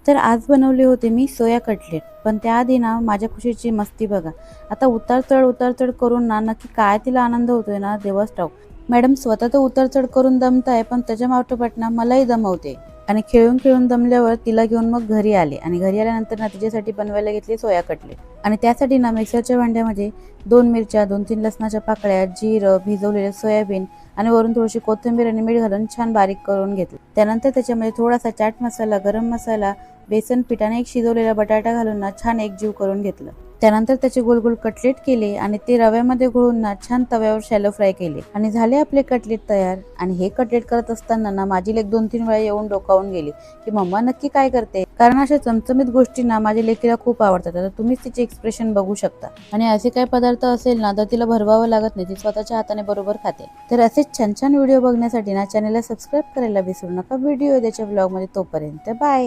तर आज बनवले होते मी सोया कटलेट, पण त्याआधी ना माझ्या खुशीची मस्ती बघा. आता उतार-चढ करून ना नक्की काय तिला आनंद होतोय ना देवाच ठाऊक. मॅडम स्वतः तर उतार-चढ करून दमताय, पण त्याच्या माठोपाठ ना मलाही दमवते. आणि खेळून दमल्यावर तिला घेऊन मग घरी आले आणि घरी आल्यानंतर ना तिच्यासाठी बनवायला घेतले सोया कटलेट. आणि त्यासाठी ना मिक्सरच्या भांड्यामध्ये 2 मिरच्या, 2-3 लसणाच्या पाकळ्या, जिरं, भिजवलेले सोयाबीन आणि वरून थोडीशी कोथिंबीर आणि मीठ घालून छान बारीक करून घेतलं. त्यानंतर त्याच्यामध्ये थोडासा चाट मसाला, गरम मसाला, बेसन पीठ आणि एक शिजवलेला बटाटा घालून ना छान एकजीव करून घेतलं. त्यानंतर त्याचे गोल गोल कटलेट केले आणि ते रव्यामध्ये घोळून ना छान तव्यावर शॅलो फ्राय केले आणि झाले आपले कटलेट तयार. आणि हे कटलेट करत असताना ना माझी लेक 2-3 वेळा येऊन डोकावून गेली की मम्मा नक्की काय करते, कारण अशा चमचमीत गोष्टी ना माझ्या लेकीला खूप आवडतात. आता तुम्हीच तिचे एक्सप्रेशन बघू शकता. आणि असे काही पदार्थ असेल ना तर तिला भरवावं लागत नाही, ती स्वतःच्या हाताने बरोबर खाते. तर असेच छान छान व्हिडिओ बघण्यासाठी ना चॅनलला सबस्क्राईब करायला विसरू नका. व्हिडिओ त्याच्या ब्लॉग मध्ये, तोपर्यंत बाय.